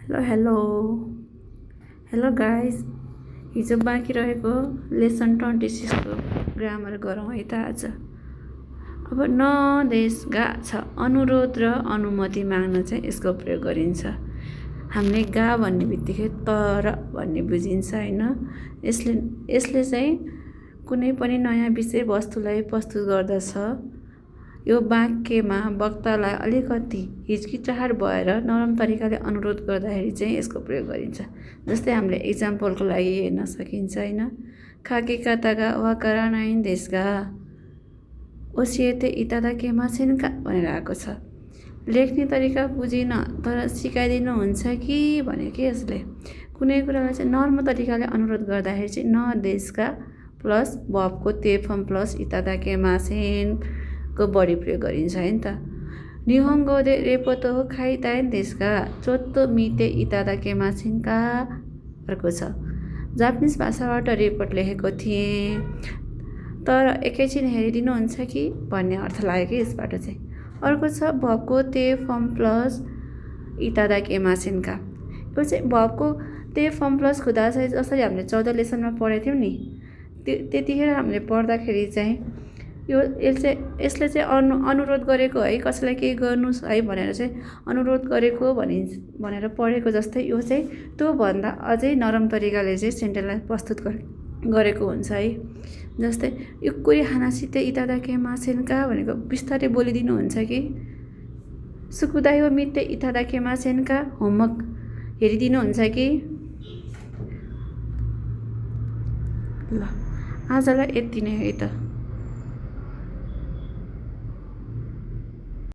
Hello hello hello guys. हिजो बाँकी रहेको लेसन 26 को ग्रामर गरौँ है त आज। अब न देश गा छ अनुरोध र अनुमति माग्न चाहिँ यसको प्रयोग गरिन्छ। हामीले गा भन्ने बित्तिकै तर भन्ने बुझिन्छ होइन। यसले चाहिँ कुनै पनि नयाँ विषयवस्तुलाई प्रस्तुत गर्दछ। यो वाक्यमा वक्तालाई अलिकति हिचकिचाहट भएर नरम तरिकाले अनुरोध गर्दाखेरि चाहिँ यसको प्रयोग गरिन्छ। जस्तै हामीले इक्जाम्पलको लागि हेर्न सकिन्छ होइन। खाकेका तागा वाकारा नाइन देशगा ओसिएते इतादा केमा छेनका भनेर आएको छ। लेख्ने तरिका बुझिन तर सिकाइदिनुहुन्छ कि भने के यसले कुनै कुरालाई चाहिँ नर्म तरिकाले अनुरोध गर्दाखेरि चाहिँ न देशका प्लस भबको ते फर्म प्लस इतादा केमा छेन को बढी प्रयोग गरिन्छ है नि त। निहोङ्गो दे रेपोतो खाइताइन देशका चोत्तो मिते इतादा केमा छिनका अर्को छ। जापानिज भाषाबाट रिपोर्ट लेखेको थिएँ तर एकैछिन हेरिदिनुहुन्छ कि भन्ने अर्थ लाग्यो कि यसबाट चाहिँ। अर्को छ भबको ते फर्म प्लस इतादा केमा छिनका। यो चाहिँ भबको ते फर्म प्लस खुदा चाहिँ जसरी हामीले 14 लेसनमा पढेको थियौँ नि त्यतिखेर हामीले पढ्दाखेरि चाहिँ यसले चाहिँ अनुरोध गरेको है कसैलाई केही गर्नुहोस् है भनेर चाहिँ अनुरोध गरेको भनेर पढेको जस्तै यो चाहिँ त्यो भन्दा अझै नरम तरिकाले चाहिँ सेन्टेन्सलाई प्रस्तुत गरेको हुन्छ है। जस्तै यो कुरी हानासिते इतादा केमा छेनका भनेको बिस्तारै बोलिदिनुहुन्छ कि सुकुदायो मिते इतादा केमा छेनका होमवर्क हेरिदिनुहुन्छ कि। ल आजलाई यति नै है त।